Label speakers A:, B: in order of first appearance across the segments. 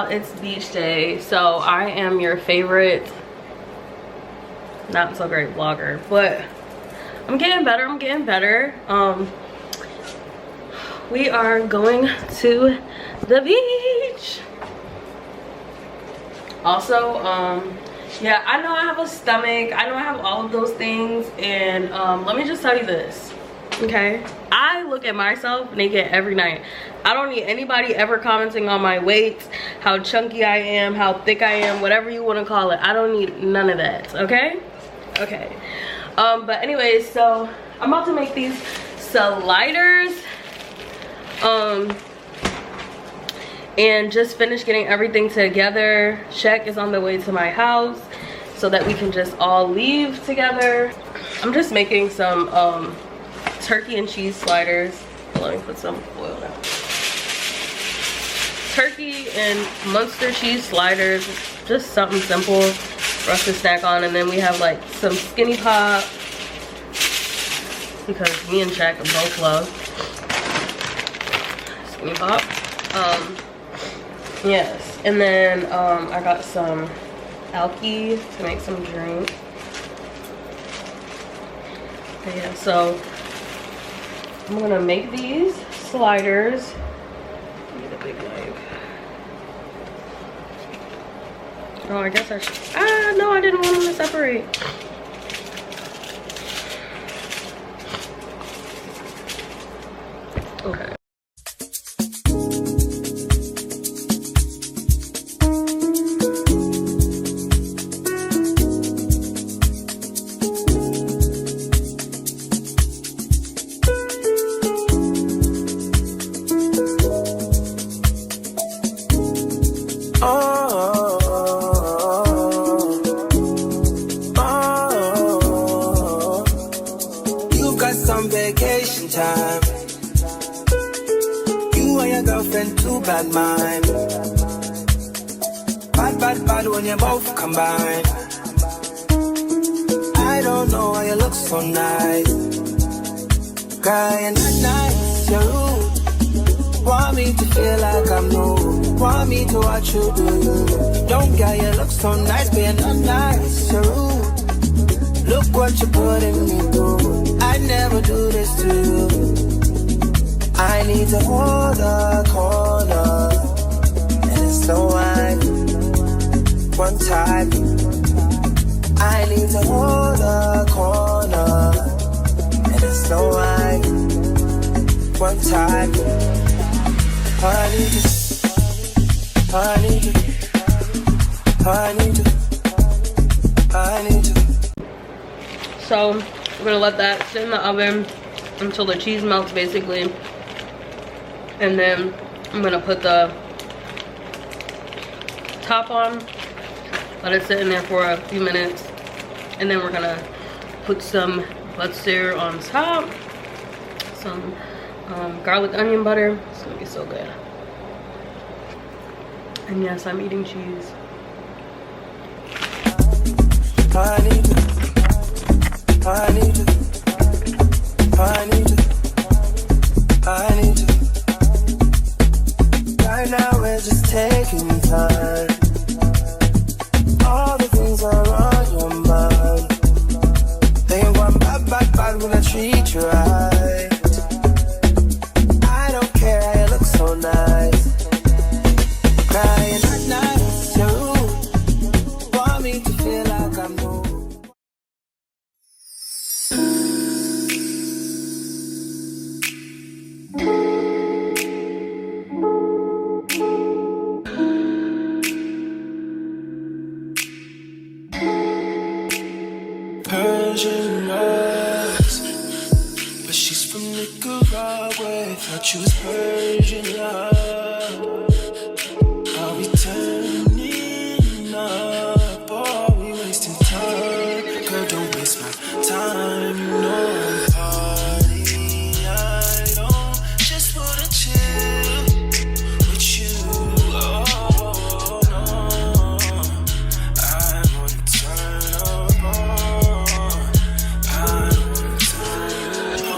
A: y'all, it's beach day. So I am your favorite, not so great vlogger, but I'm getting better. We are going to the beach. Also, yeah, I know I have a stomach, I know I have all of those things, and let me just tell you this, okay? I look at myself naked every night. I don't need anybody ever commenting on my weight, how chunky I am, how thick I am, whatever you want to call it. I don't need none of that, okay? Okay. But anyways, so I'm about to make these sliders. And just finished getting everything together. Shaq is on the way to my house so that we can just all leave together. I'm just making some turkey and cheese sliders. Let me put some oil down. Turkey and Munster cheese sliders, just something simple for us to snack on. And then we have like some Skinny Pop, because me and Shaq both love Skinny Pop. Yes, and then I got some alky to make some drink. Okay, yeah, so I'm gonna make these sliders. Need a big knife. Oh, I guess I should. Ah, no, I didn't want them to separate. Okay.
B: Bad mind. Bad when you both combine. I don't know why you look so nice. Girl, you're not nice, you're rude. Want me to feel like I'm new. Want me to watch you do. Don't get you look so nice, but you're not nice, you're rude. Look what you're putting me through. I'd never do this to you. I need to hold a corner, and it's so wide, one time. I need to hold a corner, and it's so wide, one time. I need you, I need you, I need you, I need you.
A: So we're gonna let that sit in the oven until the cheese melts, basically. And then I'm gonna put the top on, let it sit in there for a few minutes, and then we're gonna put some butter on top, some garlic onion butter. It's gonna be so good. And yes, I'm eating cheese.
B: I need you, I need you, I need you, I need you. Right now we're just taking time. All the things are on your mind. They want bad when I treat you right. I don't care how you look so nice. Crying at night, you're rude. Want me to feel like I'm new. Persian eyes, but she's from Nicaragua. Thought she was Persian love. Are we turning up? Or are we wasting time? Girl, don't waste my time. No party. I don't just wanna chill with you. Oh no, I wanna turn up on. I wanna turn up on.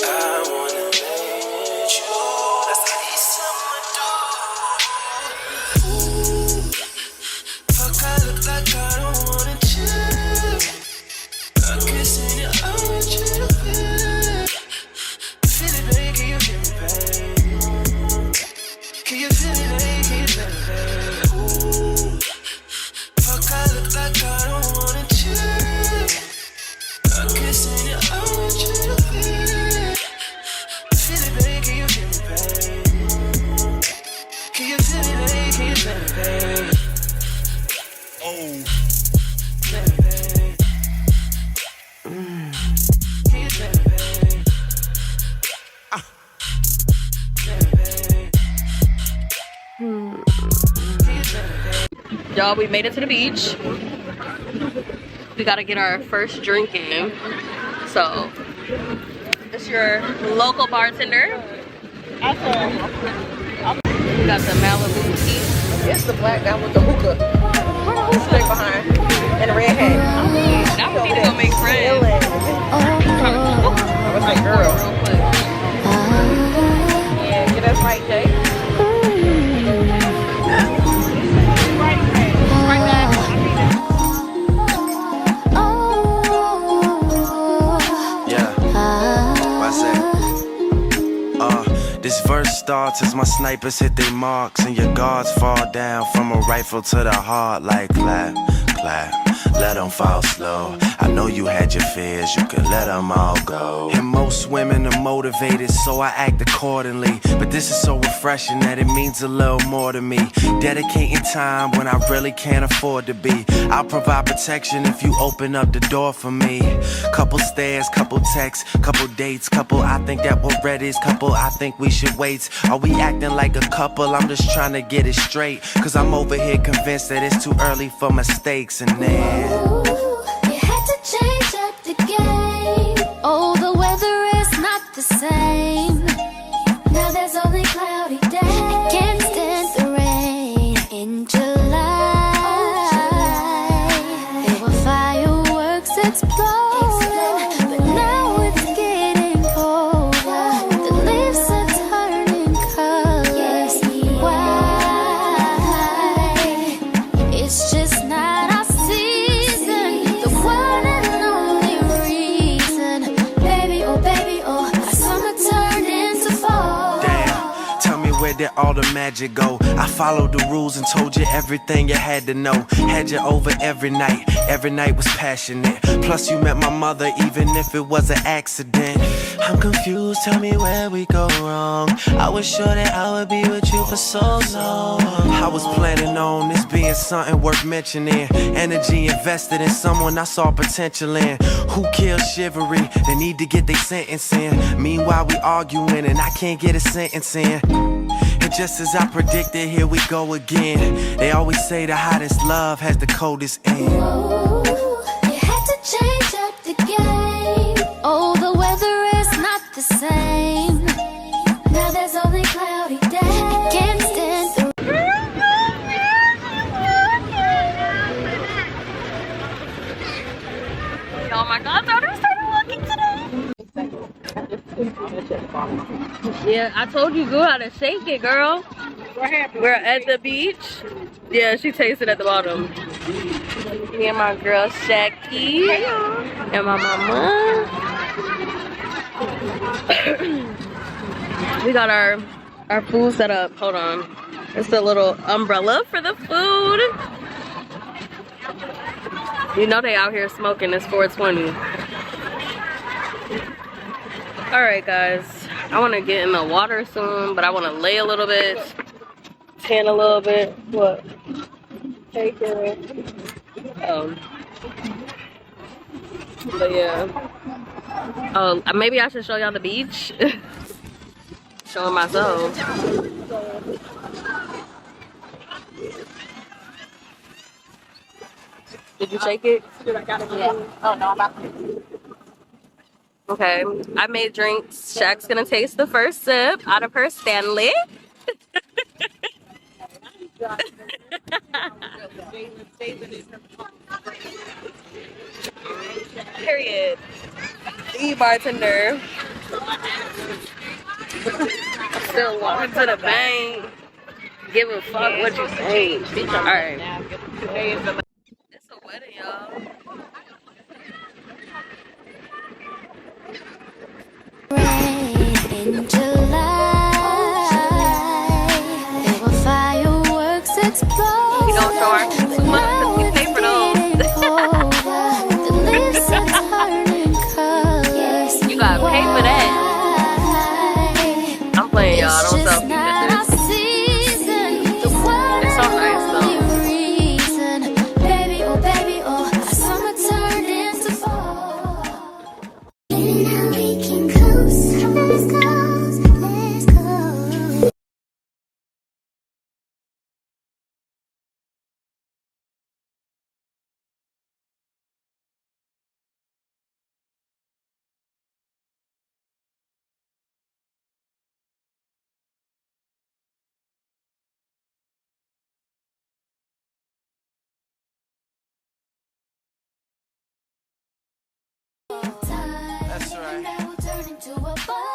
B: I wanna make you.
A: Y'all, we made it to the beach. We gotta get our first drink in. So, it's your local bartender. We got the Malibu tea.
C: It's the black guy with the hookah. Where the hookah stick behind? And the red hat.
A: Now we need to go make friends.
C: What's that girl?
A: Real quick.
C: Yeah, get us right, Jay.
A: Right back.
D: This verse starts as my snipers hit their marks and your guards fall down from a rifle to the heart like clap, clap. Let them fall slow. I know you had your fears, you can let them all go. And most women are motivated, so I act accordingly. But this is so refreshing that it means a little more to me. Dedicating time when I really can't afford to be. I'll provide protection if you open up the door for me. Couple stares, couple texts, couple dates, couple I think that we're ready, couple I think we should wait. Are we acting like a couple? I'm just trying to get it straight. Cause I'm over here convinced that it's too early for mistakes. And then
E: you had to change up the game. Oh, the weather is not the same. Now there's only cloudy days. Can't stand the rain in July. There were fireworks exploding, but now it's getting colder. The leaves are turning colors. Why? It's just not our season. The one and only reason. Baby, oh, our summer turned into fall.
D: damn, tell me where did all the magic go? I followed the rules and told you everything you had to know. Had you over every night was passionate. Plus you met my mother even if it was an accident. I'm confused, tell me where we go wrong. I was sure that I would be with you for so long. I was planning on this being something worth mentioning. Energy invested in someone I saw potential in. Who killed chivalry? They need to get their sentence in. Meanwhile we arguing and I can't get a sentence in. And just as I predicted, here we go again. They always say the hottest love has the coldest end.
E: Oh, you had to change up the game. Oh, the weather is not the same. Now there's only cloudy days. Can't stand the
A: Oh my god, daughter started walking today. Yeah, I told you girl how to shake it, girl. We're at the beach. Yeah, she tasted at the bottom. Me and my girl Shaki and my mama. We got our food set up. Hold on. It's a little umbrella for the food. You know they out here smoking. It's 420. Alright guys, I want to get in the water soon, but I want to lay a little bit, tan a little bit. What? Hey girl. But yeah. Oh, maybe I should show y'all the beach. Showing myself. Did you shake it?
C: Yeah. Oh, no, I'm about to.
A: Okay, I made drinks. Shaq's gonna taste the first sip out of her Stanley. Period. The bartender. I'm still walking to the bank. Give a fuck what you think. Alright. It's a wedding, y'all.
E: in July. There were fireworks exploding.
A: You don't charge too much because we pay for those.
E: The leaves are turning colors.
A: You gotta pay for that. I'm playing, y'all. Don't tell me that. It's so nice though.
E: And I will turn into a butterfly.